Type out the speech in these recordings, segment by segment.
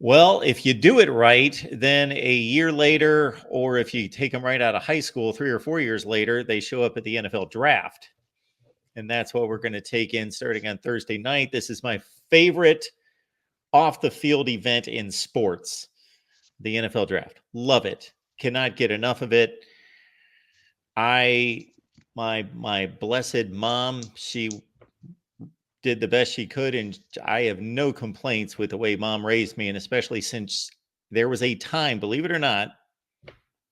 Well, if you do it right, then a year later, or if you take them right out of high school, 3 or 4 years later, they show up at the NFL draft. And that's what we're going to take in starting on Thursday night. This is my favorite off the field event in sports, the NFL draft. Love it. Cannot get enough of it. My blessed mom, she did the best she could, and I have no complaints with the way mom raised me, and especially since there was a time, believe it or not,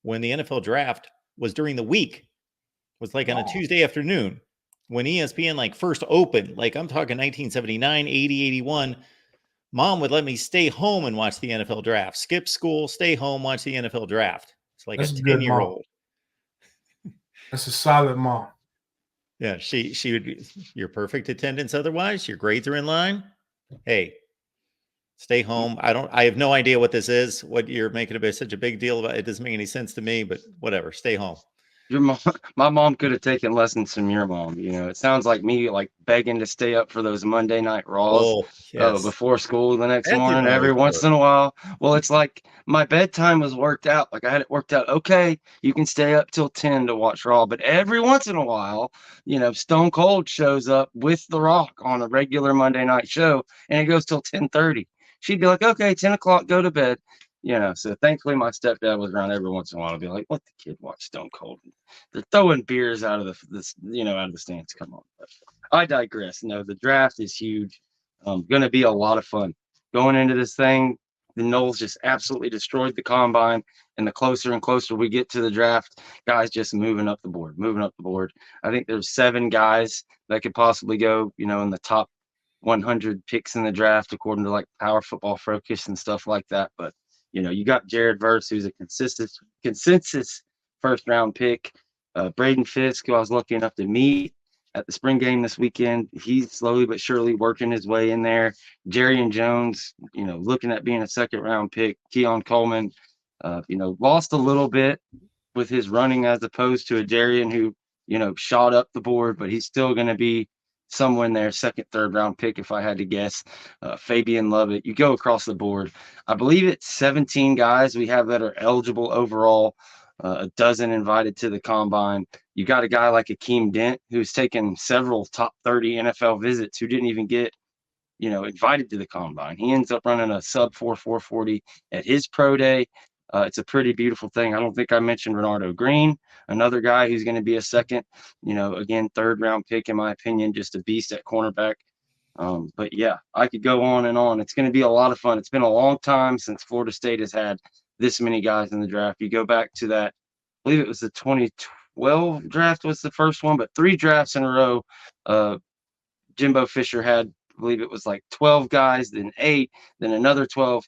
when the NFL draft was during the week. It was like on a Tuesday afternoon when ESPN like first opened. Like I'm talking 1979, 80, 81. Mom would let me stay home and watch the NFL draft. Skip school, stay home, watch the NFL draft. It's like That's a a good mom. 10-year-old. That's a solid mom. Yeah, she would be your perfect attendance otherwise. Your grades are in line. Hey, stay home. I have no idea what this is, what you're making about such a big deal about. It doesn't make any sense to me, but whatever. Stay home. Your mom, my mom could have taken lessons from your mom. It sounds like me like begging to stay up for those Monday night Raws Oh, yes. before school the next That didn't morning every always once work. in a while. Well, it's like my bedtime was worked out. Like I had it worked out. Okay, you can stay up till 10 to watch Raw, but every once in a while, Stone Cold shows up with The Rock on a regular Monday night show, and it goes till 10:30. She'd be like, "Okay, 10 o'clock, go to bed." So thankfully my stepdad was around every once in a while to be like, "Let the kid watch Stone Cold." They're throwing beers out of out of the stands. Come on. But I digress. No, the draft is huge. Going to be a lot of fun. Going into this thing, the Knowles just absolutely destroyed the combine. And the closer and closer we get to the draft, guys just moving up the board, moving up the board. I think there's 7 guys that could possibly go, in the top 100 picks in the draft, according to like Power Football Focus and stuff like that. But you got Jared Verse, who's a consensus first round pick. Braden Fisk, who I was lucky enough to meet at the spring game this weekend, he's slowly but surely working his way in there. Jerry Jones, looking at being a second round pick. Keon Coleman, lost a little bit with his running as opposed to a Jarian who, shot up the board, but he's still going to be somewhere in there, second, third round pick, if I had to guess. Fabian Lovett, you go across the board. I believe it's 17 guys we have that are eligible overall. A dozen invited to the combine. You got a guy like Akeem Dent who's taken several top 30 NFL visits who didn't even get, invited to the combine. He ends up running a sub 4.40 at his pro day. It's a pretty beautiful thing. I don't think I mentioned Renardo Green, another guy who's going to be a second, again, third round pick, in my opinion, just a beast at cornerback. But yeah, I could go on and on. It's going to be a lot of fun. It's been a long time since Florida State has had this many guys in the draft. You go back to that, I believe it was the 2012 draft was the first one, but 3 drafts in a row. Jimbo Fisher had, I believe it was like 12 guys, then 8, then another 12,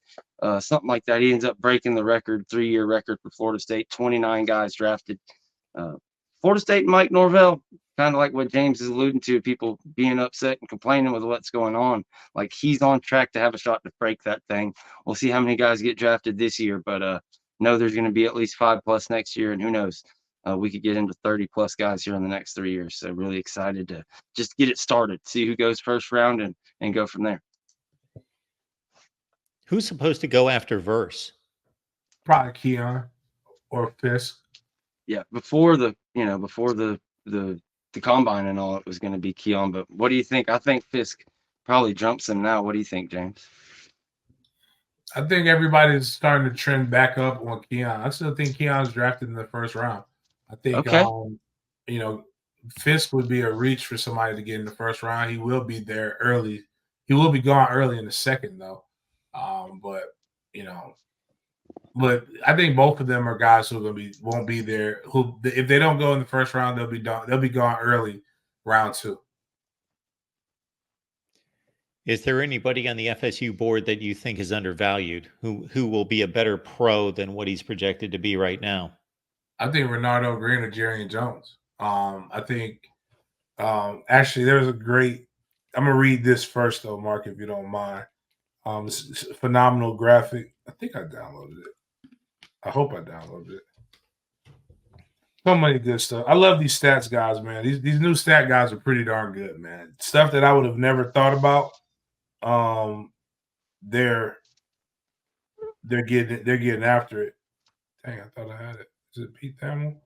something like that. He ends up breaking the record, 3-year record for Florida State, 29 guys drafted. Florida State and Mike Norvell, kind of like what James is alluding to, people being upset and complaining with what's going on. Like he's on track to have a shot to break that thing. We'll see how many guys get drafted this year, but know there's going to be at least 5+ next year, and who knows, we could get into 30+ guys here in the next 3 years. So really excited to just get it started, see who goes first round and go from there. Who's supposed to go after Verse? Probably Keon or Fisk. Yeah, before the combine and all, it was going to be Keon. But what do you think? I think Fisk probably jumps him now. What do you think, James? I think everybody's starting to trend back up on Keon. I still think Keon's drafted in the first round. I think, Okay. Fisk would be a reach for somebody to get in the first round. He will be there early. He will be gone early in the second, though. But I think both of them are guys who won't be there. Who, if they don't go in the first round, they'll be done. They'll be gone early, round 2. Is there anybody on the FSU board that you think is undervalued, who will be a better pro than what he's projected to be right now? I think Renardo Green or Jerry Jones. I think actually there's a great. I'm gonna read this first though, Mark, if you don't mind. It's a phenomenal graphic. I think I downloaded it. I hope I downloaded it. So many good stuff. I love these stats guys, man. These new stat guys are pretty darn good, man. Stuff that I would have never thought about. They're they're getting after it. Dang, I thought I had it. Is it Pete Thamel?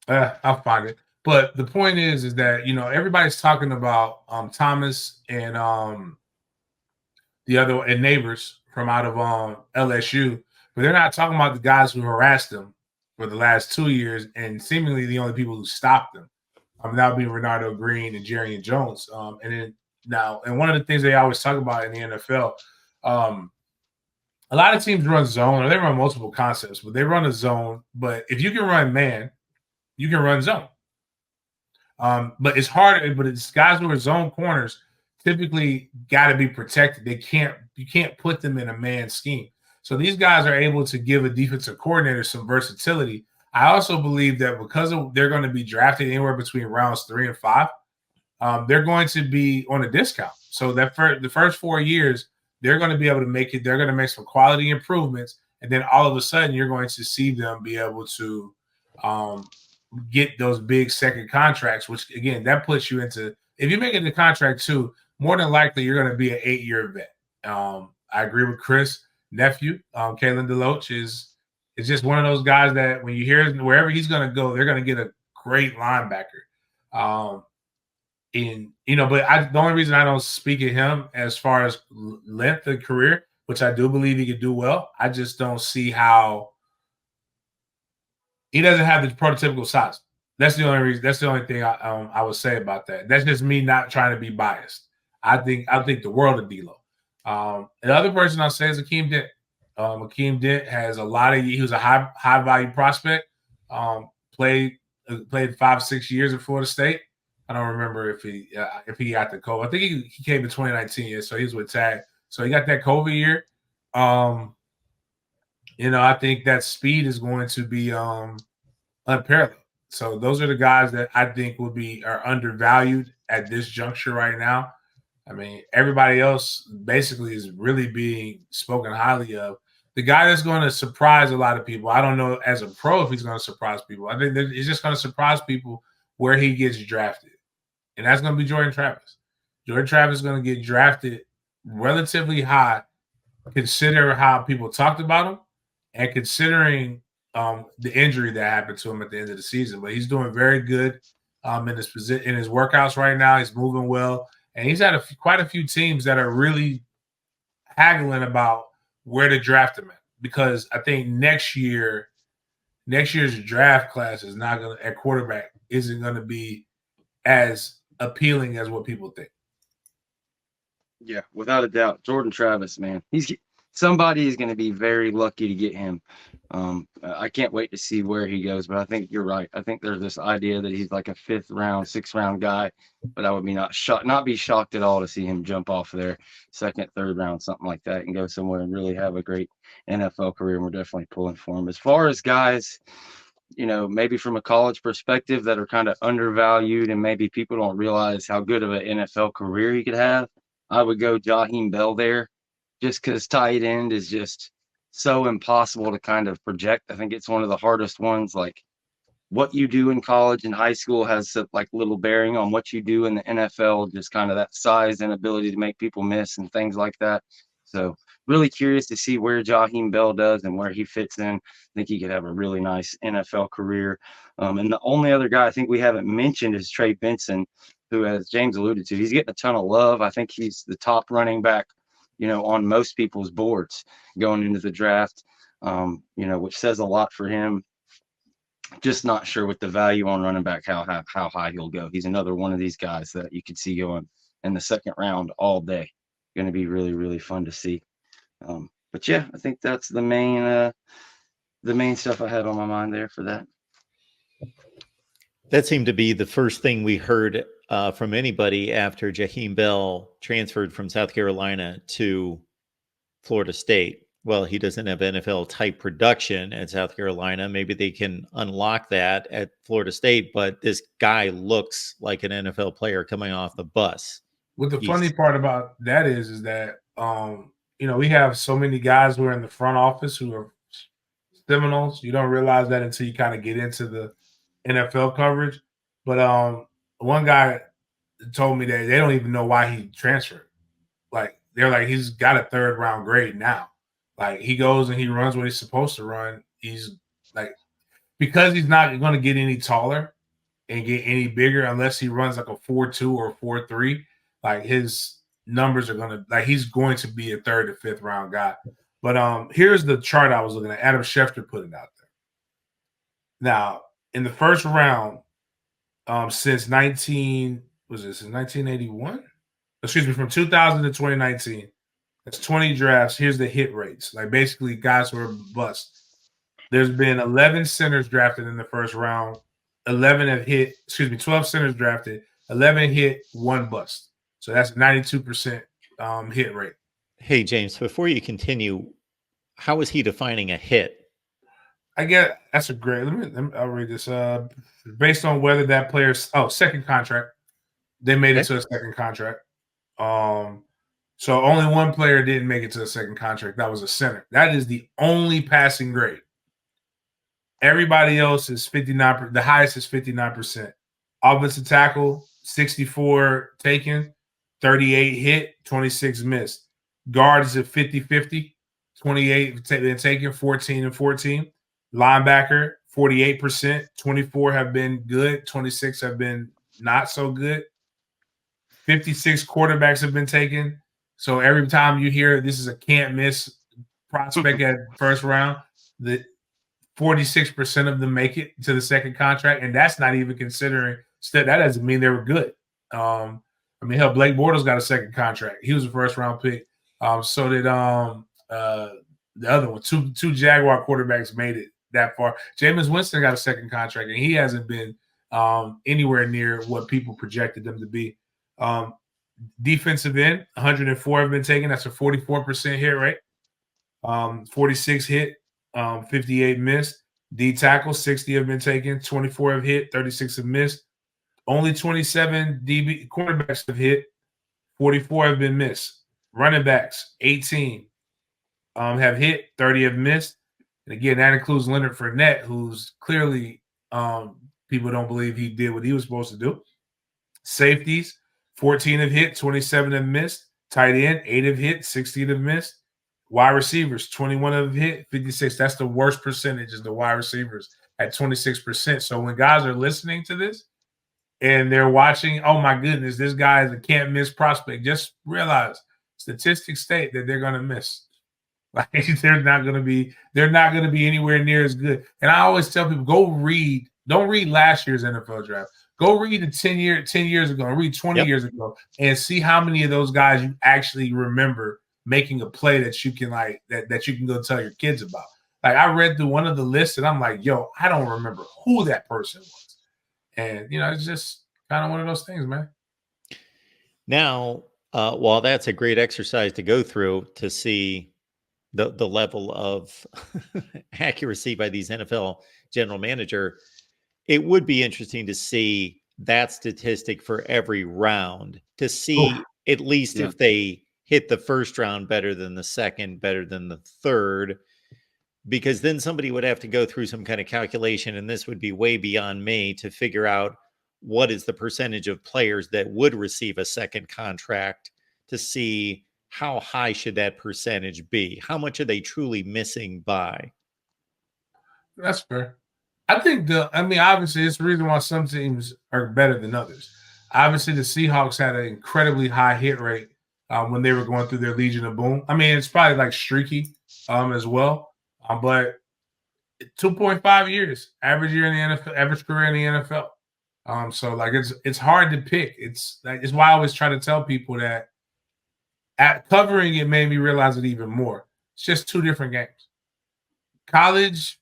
I'll find it. But the point is that everybody's talking about Thomas and the other and Neighbors from out of LSU, but they're not talking about the guys who harassed them for the last 2 years and seemingly the only people who stopped them. That would be Renardo Green and Jerry Jones. And one of the things they always talk about in the NFL, a lot of teams run zone, or they run multiple concepts, but they run a zone. But if you can run man, you can run zone. But it's harder. But it's guys who are zone corners typically got to be protected. You can't put them in a man scheme. So these guys are able to give a defensive coordinator some versatility. I also believe that because they're going to be drafted anywhere between rounds 3 and 5, they're going to be on a discount. So that the first 4 years, they're going to be able to make it. They're going to make some quality improvements, and then all of a sudden, you're going to see them be able to get those big second contracts. Which again, that puts you into, if you make it the contract too, more than likely you're going to be an 8-year vet. I agree with Chris' nephew, Kalen DeLoach is just one of those guys that when you hear wherever he's going to go, they're going to get a great linebacker. But the only reason I don't speak of him as far as length of career, which I do believe he could do well, I just don't see how he doesn't have the prototypical size. That's the only reason. That's the only thing I would say about that. That's just me not trying to be biased. I think the world of D'Lo. The other person I'll say is Akeem Dent. Akeem Dent has a lot of. He was a high value prospect. Played 5-6 years at Florida State. I don't remember if he got the COVID. I think he came in 2019, so he was with Tag. So he got that COVID year. I think that speed is going to be unparalleled. So those are the guys that I think are undervalued at this juncture right now. I mean, everybody else basically is really being spoken highly of. The guy that's going to surprise a lot of people, I don't know as a pro if he's going to surprise people. I think that he's just going to surprise people where he gets drafted. And that's going to be Jordan Travis. Jordan Travis is going to get drafted relatively high, consider how people talked about him and considering the injury that happened to him at the end of the season. But he's doing very good in his workouts right now. He's moving well. And he's had quite a few teams that are really haggling about where to draft him at. Because I think next year's draft class is not going to, at quarterback, isn't going to be as appealing as what people think. Yeah, without a doubt. Jordan Travis, man. Somebody is going to be very lucky to get him. I can't wait to see where he goes, but I think you're right. I think there's this idea that he's like a 5th round, 6th round guy, but I would be not be shocked at all to see him jump off there 2nd, 3rd round, something like that, and go somewhere and really have a great NFL career. And we're definitely pulling for him. As far as guys, maybe from a college perspective that are kind of undervalued and maybe people don't realize how good of an NFL career he could have, I would go Jaheim Bell there, just because tight end is just so impossible to kind of project. I think it's one of the hardest ones. Like what you do in college and high school has like little bearing on what you do in the NFL, just kind of that size and ability to make people miss and things like that. So really curious to see where Jaheim Bell does and where he fits in. I think he could have a really nice NFL career. And the only other guy I think we haven't mentioned is Trey Benson, who, as James alluded to, he's getting a ton of love. I think he's the top running back, on most people's boards going into the draft, which says a lot for him. Just not sure with the value on running back, how high he'll go. He's another one of these guys that you could see going in the 2nd round all day. Going to be really, really fun to see. But yeah, I think that's the main stuff I had on my mind there for that. That seemed to be the first thing we heard from anybody after Jaheim Bell transferred from South Carolina to Florida State. Well, he doesn't have NFL type production at South Carolina. Maybe they can unlock that at Florida State, but this guy looks like an NFL player coming off the bus. What the funny part about that is that, we have so many guys who are in the front office who are Seminoles. You don't realize that until you kind of get into the NFL coverage. But one guy told me that they don't even know why he transferred. Like, they're like, he's got a 3rd round grade now. Like he goes and he runs what he's supposed to run. He's like, because he's not going to get any taller and get any bigger unless he runs like a 4.2 or 4.3. Like his numbers are going to, like, he's going to be a 3rd to 5th round guy. But here's the chart I was looking at. Adam Schefter put it out there. Now, in the first round, since 1981? Excuse me, from 2000 to 2019. That's 20 drafts. Here's the hit rates. Like basically guys who are bust. There's been 11 centers drafted in the first round. 11 have hit, 12 centers drafted. 11 hit, 1 bust. So that's 92% hit rate. Hey, James, before you continue, how is he defining a hit? I get that's a great. I'll read this. Based on whether that player's second contract, they made it to a second contract. So only one player didn't make it to a second contract. That was a center. That is the only passing grade. Everybody else is 59%. The highest is 59%. Offensive tackle, 64 taken, 38 hit, 26 missed. Guard is at 50-50, 28 been taken, 14 and 14. Linebacker, 48%, 24 have been good, 26 have been not so good. 56 quarterbacks have been taken. So every time you hear this is a can't miss prospect at first round, the 46% of them make it to the second contract, and that's not even considering that doesn't mean they were good. I mean, hell, Blake Bortles got a second contract. He was a first round pick. So did the other one. Two Jaguar quarterbacks made it that far. Jameis Winston got a second contract, and he hasn't been anywhere near what people projected them to be. Defensive end, 104 have been taken. That's a 44% hit rate. 46 hit, 58 missed. D tackle, 60 have been taken. 24 have hit, 36 have missed. Only 27 DB quarterbacks have hit. 44 have been missed. Running backs, 18 have hit, 30 have missed. And again, that includes Leonard Fournette, who's clearly people don't believe he did what he was supposed to do. Safeties, 14 have hit, 27 have missed. Tight end, 8 have hit, 16 have missed. Wide receivers, 21 have hit, 56. That's the worst percentage is the wide receivers at 26%. So when guys are listening to this and they're watching, oh my goodness, this guy is a can't miss prospect, just realize statistics state that they're going to miss. Like they're not going to be anywhere near as good. And I always tell people, don't read last year's NFL draft. Go read the 10 years ago and read 20 years ago and see how many of those guys you actually remember making a play that you can that you can go tell your kids about. Like I read through one of the lists and I'm like, yo, I don't remember who that person was. And it's just kind of one of those things, man. Now, while that's a great exercise to go through to see the level of accuracy by these NFL general manager, it would be interesting to see that statistic for every round to see at least if they hit the first round better than the second, better than the third, because then somebody would have to go through some kind of calculation, and this would be way beyond me to figure out what is the percentage of players that would receive a second contract to see how high should that percentage be? How much are they truly missing by? That's fair. I think obviously it's the reason why some teams are better than others. Obviously, the Seahawks had an incredibly high hit rate when they were going through their Legion of Boom. I mean, it's probably like streaky as well, but 2.5 years, average year in the NFL, average career in the NFL. So like it's hard to pick. It's why I always try to tell people that at covering it made me realize it even more. It's just two different games. College,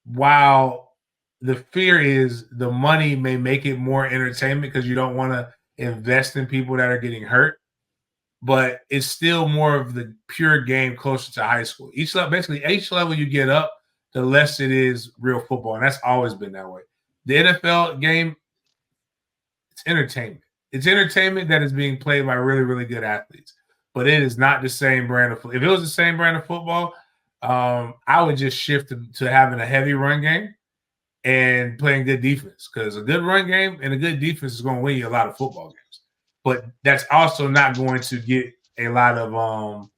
while the fear is the money may make it more entertainment because you don't want to invest in people that are getting hurt, but it's still more of the pure game closer to high school. Each level you get up, the less it is real football, and that's always been that way. The NFL game, it's entertainment. It's entertainment that is being played by really, really good athletes, but it is not the same brand of football. If it was the same brand of football, I would just shift to having a heavy run game and playing good defense, because a good run game and a good defense is going to win you a lot of football games. But that's also not going to get a lot of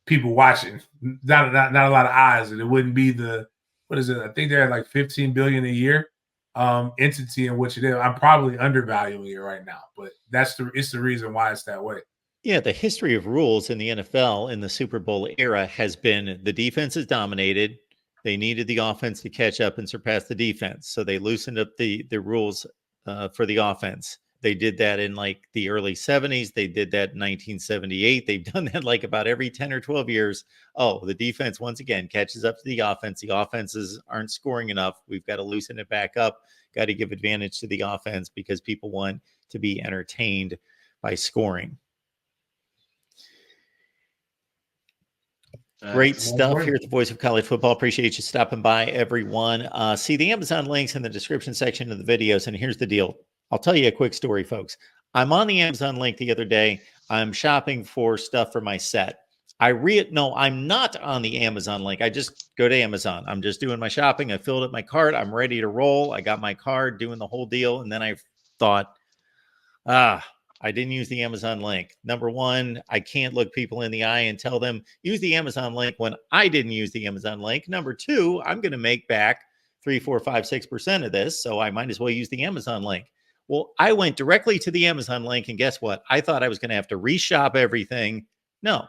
people watching, not a lot of eyes, and it wouldn't be the what is it? I think they're at like 15 billion a year entity in which it is. I'm probably undervaluing it right now, but it's the reason why it's that way. Yeah, the history of rules in the NFL in the Super Bowl era has been the defense is dominated. They needed the offense to catch up and surpass the defense, so they loosened up the rules for the offense. They did that in like the early 70s. They did that in 1978. They've done that like about every 10 or 12 years. Oh, the defense once again catches up to the offense. The offenses aren't scoring enough. We've got to loosen it back up. Got to give advantage to the offense because people want to be entertained by scoring. Great stuff here at the Voice of College Football. Appreciate you stopping by, everyone. See the Amazon links in the description section of the videos. And here's the deal. I'll tell you a quick story, folks. I'm on the Amazon link the other day. I'm shopping for stuff for my set. No, I'm not on the Amazon link. I just go to Amazon. I'm just doing my shopping. I filled up my cart. I'm ready to roll. I got my card, doing the whole deal. And then I thought, I didn't use the Amazon link. Number one, I can't look people in the eye and tell them use the Amazon link when I didn't use the Amazon link. Number two, I'm going to make back 3, 4, 5, 6% of this. So I might as well use the Amazon link. Well, I went directly to the Amazon link, and guess what? I thought I was going to have to reshop everything. No,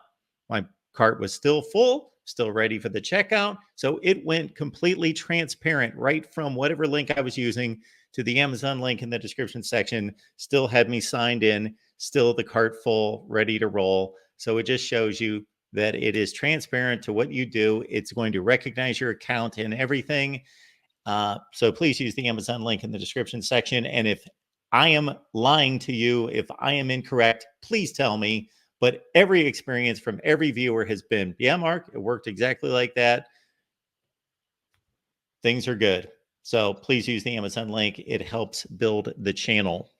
my cart was still full, still ready for the checkout. So it went completely transparent right from whatever link I was using to the Amazon link in the description section. Still had me signed in, still the cart full, ready to roll. So it just shows you that it is transparent to what you do. It's going to recognize your account and everything. So please use the Amazon link in the description section. And if I am lying to you, if I am incorrect, please tell me. But every experience from every viewer has been, yeah, Mark, it worked exactly like that. Things are good. So please use the Amazon link. It helps build the channel.